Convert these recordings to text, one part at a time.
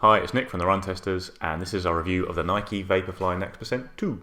Hi, it's Nick from the Run Testers, and this is our review of the Nike Vaporfly NEXT 2.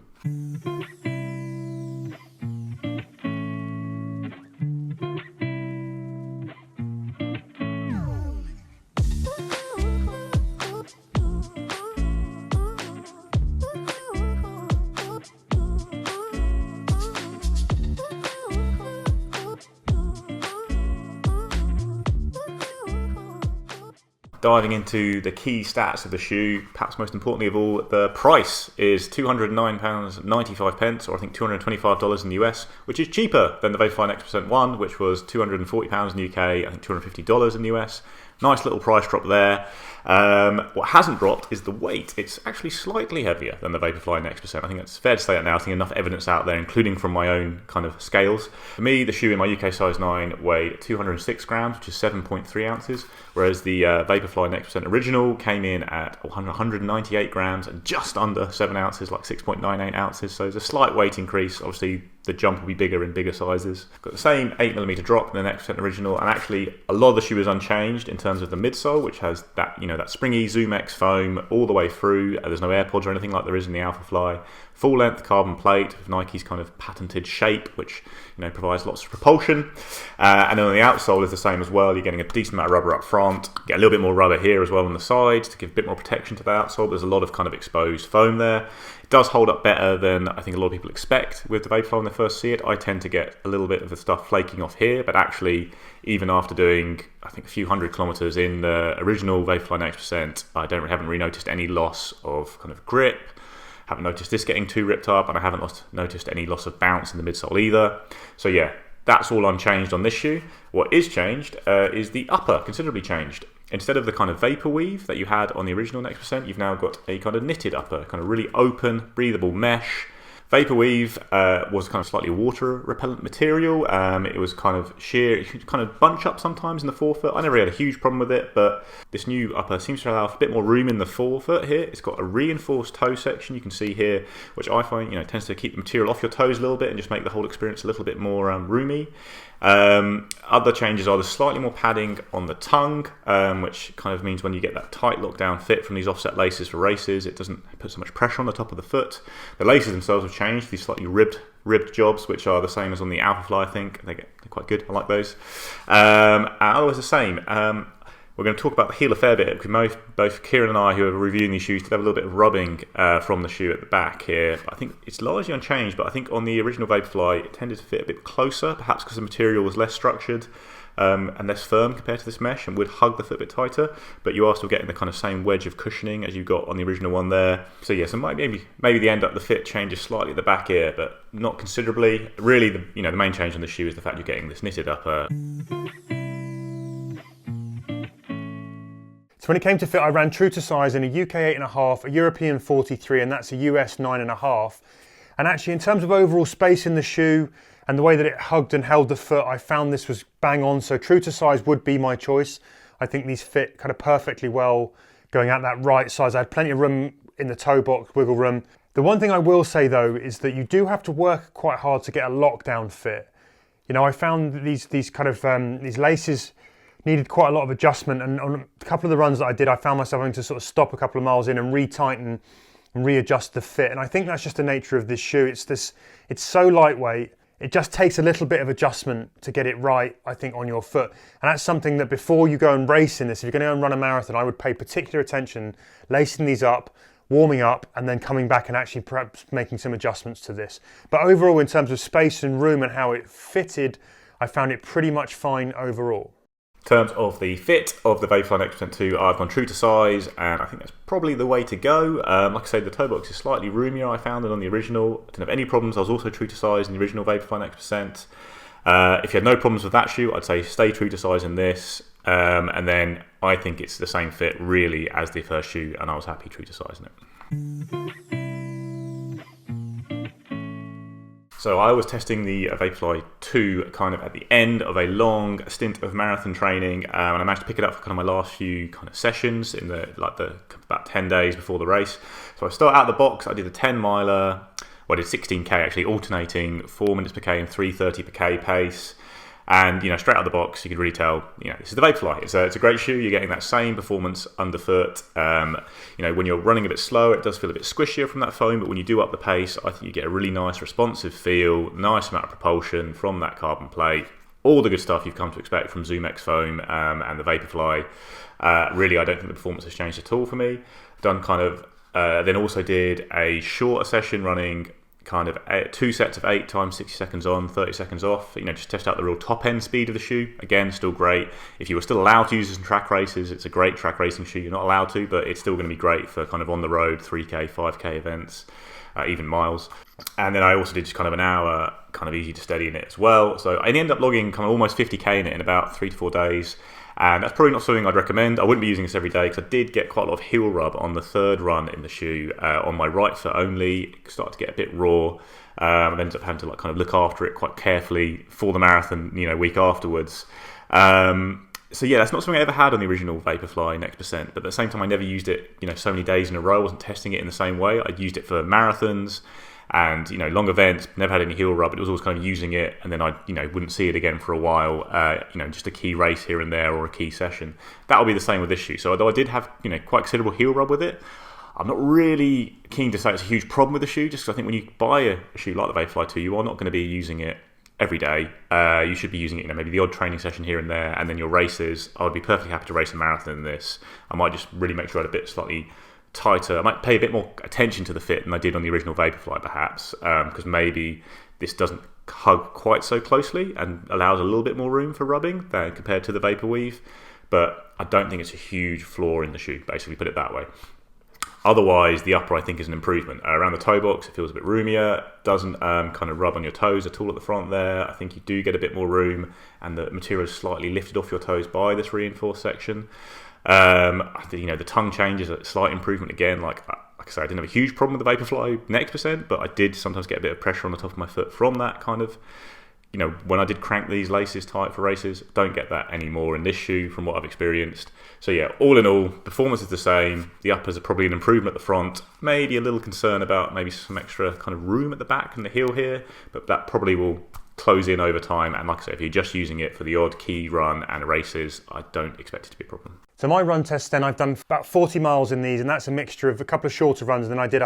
Diving into the key stats of the shoe, perhaps most importantly of all, the price is £209.95, or I think $225 in the US, which is cheaper than the Vaporfly NEXT 1, which was £240 in the UK, I think $250 in the US. Nice little price drop there. What hasn't dropped is the weight. It's actually slightly heavier than the Vaporfly NEXT. I think it's fair to say that now. I think enough evidence out there, including from my own kind of scales. For me, the shoe in my UK size 9 weighed 206 grams, which is 7.3 ounces, whereas the Vaporfly NEXT original came in at 198 grams and just under 7 ounces, like 6.98 ounces. So there's a slight weight increase. Obviously, the jump will be bigger in bigger sizes. Got the same 8mm drop in the NEXT original, and actually a lot of the shoe is unchanged in terms of the midsole, which has that, that springy ZoomX foam all the way through. There's no AirPods or anything like there is in the Alphafly. Full length carbon plate with Nike's kind of patented shape, which provides lots of propulsion. And then on the outsole is the same as well. You're getting a decent amount of rubber up front. Get a little bit more rubber here as well on the sides to give a bit more protection to the outsole. There's a lot of kind of exposed foam there. It does hold up better than I think a lot of people expect with the Vaporfly when they first see it. I tend to get a little bit of the stuff flaking off here, but actually, even after doing I think a few hundred kilometers in the original Vaporfly NEXT, I haven't really noticed any loss of kind of grip. Haven't noticed this getting too ripped up, and I haven't noticed any loss of bounce in the midsole either. So yeah, that's all unchanged on this shoe. What is changed is the upper, considerably changed. Instead of the kind of Vaporweave that you had on the original NEXT, you've now got a kind of knitted upper, kind of really open, breathable mesh. Vaporweave was kind of slightly water repellent material. It was kind of sheer, it could kind of bunch up sometimes in the forefoot. I never had a huge problem with it, but this new upper seems to allow a bit more room in the forefoot here. It's got a reinforced toe section, you can see here, which I find tends to keep the material off your toes a little bit and just make the whole experience a little bit more roomy. Other changes are the slightly more padding on the tongue, which kind of means when you get that tight lockdown fit from these offset laces for races, it doesn't put so much pressure on the top of the foot. The laces themselves have changed, these slightly ribbed jobs, which are the same as on the Alphafly, I think. They're quite good, I like those. Otherwise the same. We're going to talk about the heel a fair bit, because both Kieran and I, who are reviewing these shoes, did have a little bit of rubbing from the shoe at the back here. I think it's largely unchanged, but I think on the original Vaporfly, it tended to fit a bit closer, perhaps because the material was less structured and less firm compared to this mesh, and would hug the foot a bit tighter, but you are still getting the kind of same wedge of cushioning as you got on the original one there. So yeah, so maybe the fit changes slightly at the back here, but not considerably. Really, the main change on the shoe is the fact you're getting this knitted upper. So when it came to fit, I ran true to size in a UK 8.5, a European 43, and that's a US 9.5. And actually, in terms of overall space in the shoe and the way that it hugged and held the foot, I found this was bang on. So true to size would be my choice. I think these fit kind of perfectly well going at that right size. I had plenty of room in the toe box, wiggle room. The one thing I will say though is that you do have to work quite hard to get a lockdown fit. I found that these laces needed quite a lot of adjustment, and on a couple of the runs that I did, I found myself having to sort of stop a couple of miles in and retighten and readjust the fit. And I think that's just the nature of this shoe. It's so lightweight, it just takes a little bit of adjustment to get it right, I think, on your foot. And that's something that before you go and race in this, if you're going to go and run a marathon, I would pay particular attention, lacing these up, warming up, and then coming back and actually perhaps making some adjustments to this. But overall, in terms of space and room and how it fitted, I found it pretty much fine overall. In terms of the fit of the Vaporfly NEXT 2, I've gone true to size, and I think that's probably the way to go. Like I say, the toe box is slightly roomier, I found, than on the original. I didn't have any problems. I was also true to size in the original Vaporfly NEXT. If you had no problems with that shoe, I'd say stay true to size in this. And then I think it's the same fit, really, as the first shoe, and I was happy true to size in it. So I was testing the Vaporfly 2 kind of at the end of a long stint of marathon training, and I managed to pick it up for kind of my last few kind of sessions in the about 10 days before the race. So I start out the box, I did a 10 miler, I did 16k actually, alternating 4 minutes per k and 3:30 per k pace. And straight out of the box, you could really tell, this is the Vaporfly. It's a great shoe. You're getting that same performance underfoot. When you're running a bit slow, it does feel a bit squishier from that foam, but when you do up the pace, I think you get a really nice responsive feel, nice amount of propulsion from that carbon plate. All the good stuff you've come to expect from ZoomX foam and the Vaporfly. Really, I don't think the performance has changed at all for me. Done then also did a shorter session running kind of 2 sets of 8 times 60 seconds on, 30 seconds off, just test out the real top end speed of the shoe. Again, still great. If you were still allowed to use this in track races, it's a great track racing shoe. You're not allowed to, but it's still going to be great for kind of on the road 3K, 5K events, even miles. And then I also did just kind of an hour, kind of easy to steady in it as well. So I ended up logging kind of almost 50K in it in about 3 to 4 days. And that's probably not something I'd recommend. I wouldn't be using this every day because I did get quite a lot of heel rub on the third run in the shoe on my right foot only. It started to get a bit raw. I ended up having to kind of look after it quite carefully for the marathon, week afterwards. So yeah, that's not something I ever had on the original Vaporfly NEXT%. But at the same time, I never used it, so many days in a row. I wasn't testing it in the same way. I used it for marathons and long events. Never had any heel rub, but it was always kind of using it, and then I wouldn't see it again for a while. Just a key race here and there or a key session. That'll be the same with this shoe. So although I did have quite considerable heel rub with it, I'm not really keen to say it's a huge problem with the shoe. Just because I think when you buy a shoe like the Vaporfly 2, you are not going to be using it every day. You should be using it, maybe the odd training session here and there, and then your races. I would be perfectly happy to race a marathon in this. I might just really make sure I had a bit slightly tighter. I might pay a bit more attention to the fit than I did on the original Vaporfly, perhaps, because maybe this doesn't hug quite so closely and allows a little bit more room for rubbing than compared to the Vaporweave. But I don't think it's a huge flaw in the shoe, basically, put it that way. Otherwise, the upper I think is an improvement. Around the toe box, it feels a bit roomier, doesn't kind of rub on your toes at all at the front there. I think you do get a bit more room, and the material is slightly lifted off your toes by this reinforced section. I think, the tongue change is a slight improvement again. Like I say, I didn't have a huge problem with the Vaporfly NEXT%, but I did sometimes get a bit of pressure on the top of my foot from that kind of, when I did crank these laces tight for races. Don't get that anymore in this shoe from what I've experienced. So yeah, all in all, performance is the same. The uppers are probably an improvement at the front. Maybe a little concern about maybe some extra kind of room at the back and the heel here, but that probably will close in over time. And like I said, if you're just using it for the odd key run and races, I don't expect it to be a problem. So my run test then, I've done about 40 miles in these, and that's a mixture of a couple of shorter runs, and then I did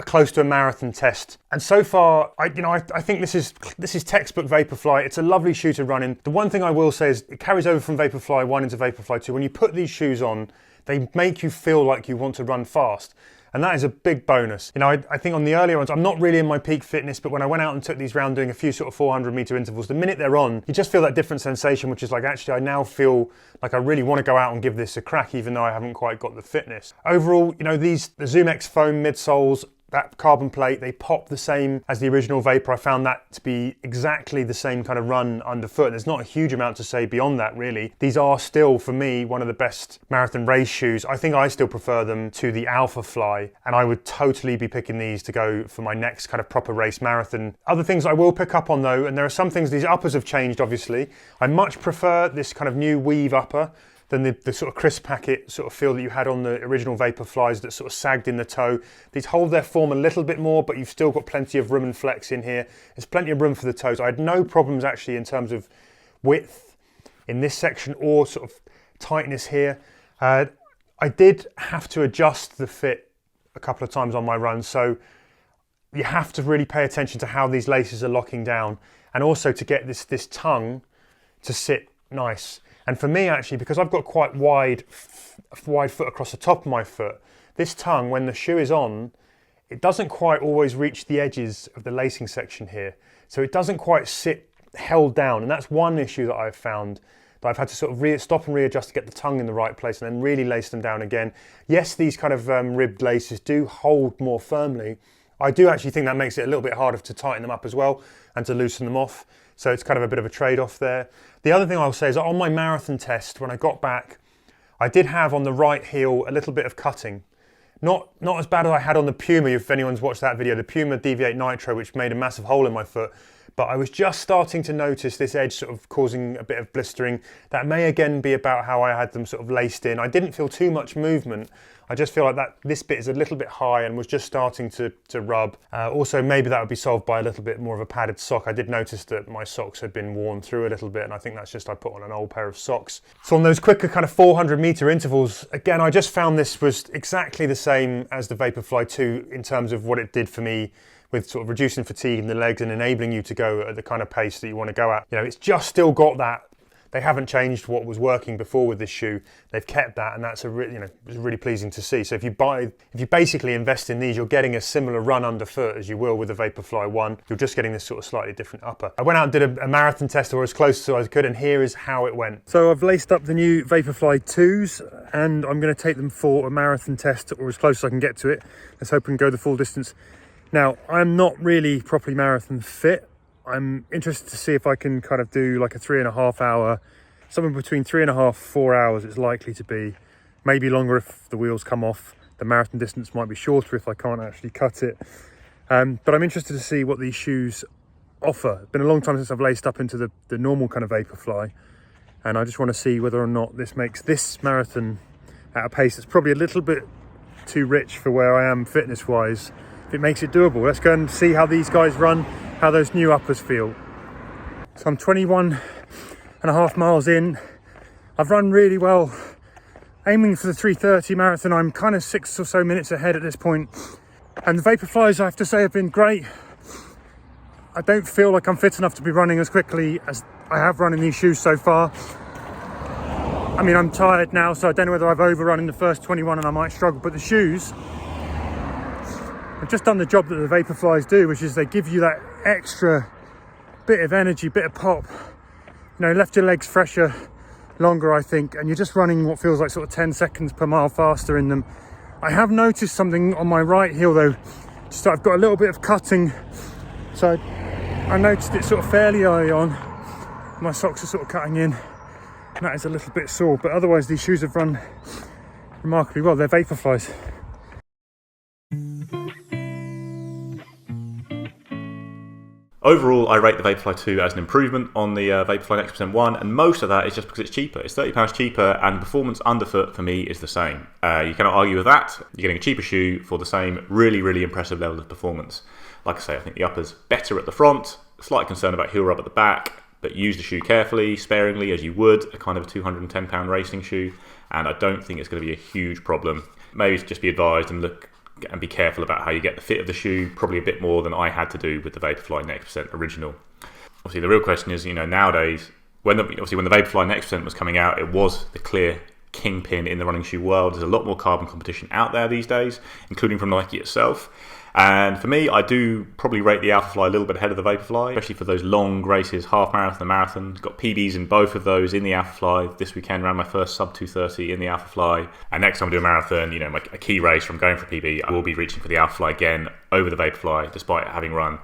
close to a marathon test. And so far, I think this is textbook Vaporfly. It's a lovely shoe to run in. The one thing I will say is it carries over from Vaporfly 1 into Vaporfly 2. When you put these shoes on, they make you feel like you want to run fast. And that is a big bonus. I think on the earlier ones, I'm not really in my peak fitness, but when I went out and took these round doing a few sort of 400 meter intervals, the minute they're on, you just feel that different sensation, which is like, actually, I now feel like I really want to go out and give this a crack, even though I haven't quite got the fitness. Overall, the ZoomX foam midsoles, that carbon plate, they pop the same as the original Vapor. I found that to be exactly the same kind of run underfoot. There's not a huge amount to say beyond that, really. These are still, for me, one of the best marathon race shoes. I think I still prefer them to the Alpha Fly, and I would totally be picking these to go for my next kind of proper race marathon. Other things I will pick up on though, and there are some things, these uppers have changed obviously. I much prefer this kind of new weave upper than the sort of crisp packet sort of feel that you had on the original Vaporflies that sort of sagged in the toe. These hold their form a little bit more, but you've still got plenty of room and flex in here. There's plenty of room for the toes. I had no problems actually in terms of width in this section or sort of tightness here. I did have to adjust the fit a couple of times on my run, so you have to really pay attention to how these laces are locking down, and also to get this tongue to sit nice. And for me, actually, because I've got quite wide foot across the top of my foot, this tongue, when the shoe is on, it doesn't quite always reach the edges of the lacing section here. So it doesn't quite sit held down. And that's one issue that I've found, that I've had to sort of stop and readjust to get the tongue in the right place and then really lace them down again. Yes, these kind of ribbed laces do hold more firmly. I do actually think that makes it a little bit harder to tighten them up as well and to loosen them off. So it's kind of a bit of a trade-off there. The other thing I'll say is that on my marathon test, when I got back, I did have on the right heel a little bit of cutting. Not as bad as I had on the Puma, if anyone's watched that video, the Puma Deviate Nitro, which made a massive hole in my foot. but I was just starting to notice this edge sort of causing a bit of blistering. That may again be about how I had them sort of laced in. I didn't feel too much movement. I just feel like this bit is a little bit high and was just starting to rub. Also, maybe that would be solved by a little bit more of a padded sock. I did notice that my socks had been worn through a little bit, and I think that's just I put on an old pair of socks. So on those quicker kind of 400 meter intervals, again, I just found this was exactly the same as the Vaporfly 2 in terms of what it did for me with sort of reducing fatigue in the legs and enabling you to go at the kind of pace that you want to go at. You know, it's just still got that. They haven't changed what was working before with this shoe. They've kept that, and that's it's really pleasing to see. So if you basically invest in these, you're getting a similar run underfoot as you will with the Vaporfly 1. You're just getting this sort of slightly different upper. I went out and did a marathon test, or as close as I could, and here is how it went. So I've laced up the new Vaporfly 2s, and I'm going to take them for a marathon test, or as close as I can get to it. Let's hope I can go the full distance. Now, I'm not really properly marathon fit. I'm interested to see if I can kind of do like a 3.5 hour, somewhere between 3.5, 4 hours it's likely to be. Maybe longer if the wheels come off. The marathon distance might be shorter if I can't actually cut it. But I'm interested to see what these shoes offer. It's been a long time since I've laced up into the normal kind of Vaporfly. And I just want to see whether or not this makes this marathon at a pace that's probably a little bit too rich for where I am fitness-wise. If it makes it doable. Let's go and see how these guys run, how those new uppers feel. So I'm 21.5 miles in. I've run really well. Aiming for the 3:30 marathon, I'm kind of 6 or so minutes ahead at this point. And the Vaporflies, I have to say, have been great. I don't feel like I'm fit enough to be running as quickly as I have run in these shoes so far. I mean, I'm tired now, so I don't know whether I've overrun in the first 21 and I might struggle, but the shoes have just done the job that the Vaporflies do, which is they give you that extra bit of energy, bit of pop. You know, left your legs fresher, longer, I think, and you're just running what feels like sort of 10 seconds per mile faster in them. I have noticed something on my right heel though, just I've got a little bit of cutting, so I noticed it sort of fairly early on. My socks are sort of cutting in, and that is a little bit sore, but otherwise these shoes have run remarkably well. They're Vaporflies. Overall, I rate the Vaporfly 2 as an improvement on the Vaporfly NEXT 1, and most of that is just because it's cheaper. It's £30 cheaper, and performance underfoot for me is the same. You cannot argue with that. You're getting a cheaper shoe for the same really, really impressive level of performance. Like I say, I think the upper's better at the front, slight concern about heel rub at the back, but use the shoe carefully, sparingly, as you would a kind of a £210 racing shoe, and I don't think it's going to be a huge problem. Maybe just be advised and be careful about how you get the fit of the shoe, probably a bit more than I had to do with the Vaporfly NEXT original. Obviously, the real question is, nowadays, when the Vaporfly NEXT was coming out, it was the clear kingpin in the running shoe world. There's a lot more carbon competition out there these days, including from Nike itself. And for me, I do probably rate the Alphafly a little bit ahead of the Vaporfly, especially for those long races, half marathon and marathon. Got PBs in both of those in the Alphafly. This weekend ran my first sub 2:30 in the Alphafly. And next time I do a marathon, a key race from going for PB, I will be reaching for the Alphafly again over the Vaporfly, despite having run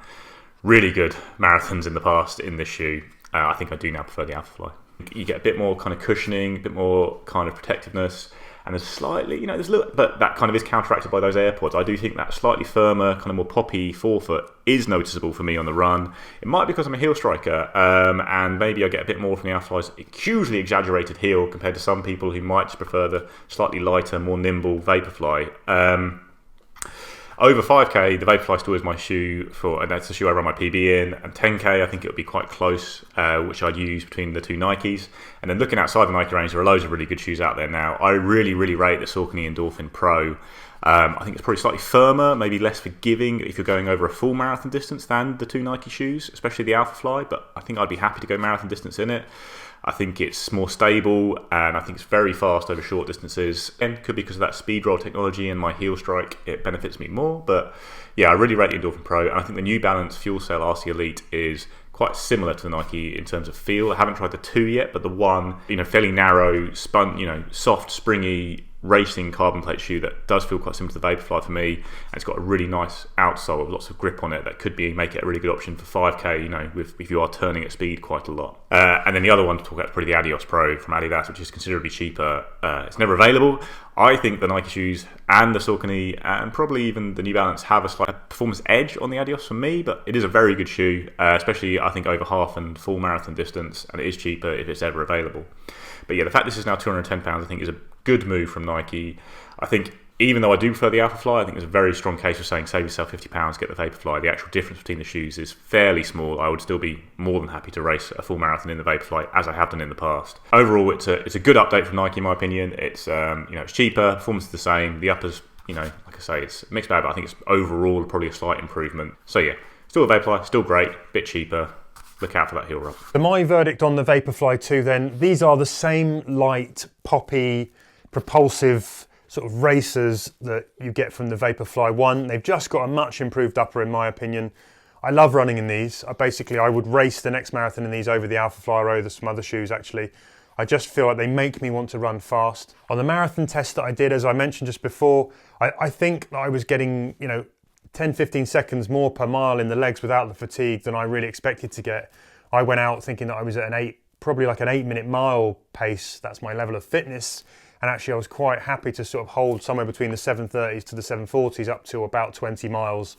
really good marathons in the past in this shoe. I think I do now prefer the Alphafly. You get a bit more kind of cushioning, a bit more kind of protectiveness. And there's slightly, there's a little, but that kind of is counteracted by those AirPods. I do think that slightly firmer, kind of more poppy forefoot is noticeable for me on the run. It might be because I'm a heel striker, and maybe I get a bit more from the Alphafly's hugely exaggerated heel compared to some people who might just prefer the slightly lighter, more nimble Vaporfly. Over 5k, the Vaporfly still is my shoe and that's the shoe I run my PB in. And 10k, I think it would be quite close, which I'd use between the two Nikes. And then looking outside the Nike range, there are loads of really good shoes out there now. I really, really rate the Saucony Endorphin Pro. I think it's probably slightly firmer, maybe less forgiving if you're going over a full marathon distance than the two Nike shoes, especially the Alphafly. But I think I'd be happy to go marathon distance in it. I think it's more stable, and I think it's very fast over short distances. And it could be because of that speed roll technology and my heel strike, it benefits me more. But yeah, I really rate the Endorphin Pro, and I think the New Balance Fuel Cell RC Elite is quite similar to the Nike in terms of feel. I haven't tried the 2 yet, but the 1, fairly narrow, soft, springy, racing carbon plate shoe that does feel quite similar to the Vaporfly for me, and it's got a really nice outsole with lots of grip on it that could make it a really good option for 5k, you know, if you are turning at speed quite a lot. And then the other one to talk about is probably the Adios Pro from Adidas, which is considerably cheaper. It's never available. I think the Nike shoes and the Saucony and probably even the New Balance have a slight performance edge on the Adios for me, but it is a very good shoe, especially I think over half and full marathon distance, and it is cheaper if it's ever available. But yeah, the fact this is now £210 I think is a good move from Nike. I think even though I do prefer the Alphafly, I think there's a very strong case for saying save yourself £50, get the Vaporfly. The actual difference between the shoes is fairly small. I would still be more than happy to race a full marathon in the Vaporfly, as I have done in the past. Overall, it's a good update from Nike in my opinion. It's it's cheaper, performance is the same. The uppers, like I say, it's a mixed bag, but I think it's overall probably a slight improvement. So yeah, still a Vaporfly, still great, bit cheaper. Look out for that heel rub. So my verdict on the Vaporfly 2 then, these are the same light, poppy, propulsive sort of racers that you get from the Vaporfly 1. They've just got a much improved upper in my opinion. I love running in these. I would race the next marathon in these over the Alphafly or over some other shoes actually. I just feel like they make me want to run fast. On the marathon test that I did, as I mentioned just before, I think that I was getting 10-15 seconds more per mile in the legs without the fatigue than I really expected to get. I went out thinking that I was at probably like an 8-minute mile pace. That's my level of fitness. And actually I was quite happy to sort of hold somewhere between the 7:30s to the 7:40s up to about 20 miles,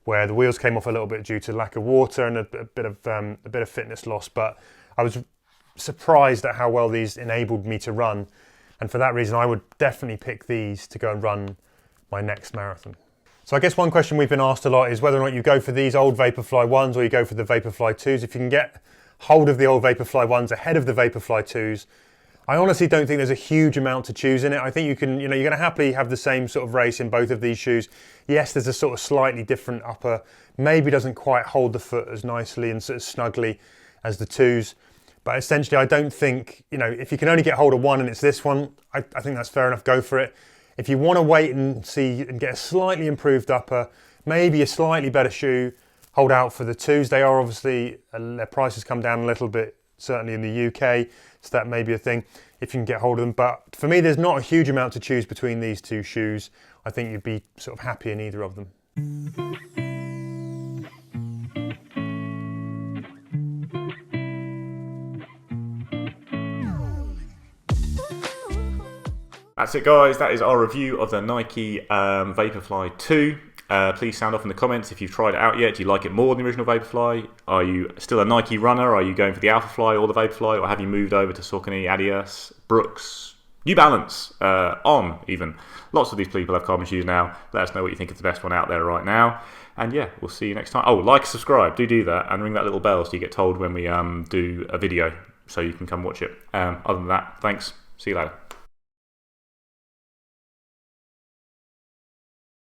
where the wheels came off a little bit due to lack of water and a bit of fitness loss. But I was surprised at how well these enabled me to run. And for that reason, I would definitely pick these to go and run my next marathon. So I guess one question we've been asked a lot is whether or not you go for these old Vaporfly 1s or you go for the Vaporfly 2s. If you can get hold of the old Vaporfly 1s ahead of the Vaporfly 2s, I honestly don't think there's a huge amount to choose in it. I think you can, you're going to happily have the same sort of race in both of these shoes. Yes, there's a sort of slightly different upper, maybe doesn't quite hold the foot as nicely and sort of snugly as the 2s. But essentially, I don't think, if you can only get hold of one and it's this one, I think that's fair enough, go for it. If you want to wait and see and get a slightly improved upper, maybe a slightly better shoe, hold out for the 2s. They are obviously, their prices come down a little bit, certainly in the UK, so that may be a thing if you can get hold of them. But for me, there's not a huge amount to choose between these two shoes. I think you'd be sort of happy in either of them. That's it guys, that is our review of the Nike Vaporfly 2. Please sound off in the comments if you've tried it out yet. Do you like it more than the original Vaporfly? Are you still a Nike runner? Are you going for the Alphafly or the Vaporfly? Or have you moved over to Saucony, Adidas, Brooks, New Balance, On even? Lots of these people have carbon shoes now. Let us know what you think is the best one out there right now. And yeah, we'll see you next time. Oh, like, subscribe, do that, and ring that little bell so you get told when we do a video so you can come watch it. Other than that, thanks. See you later.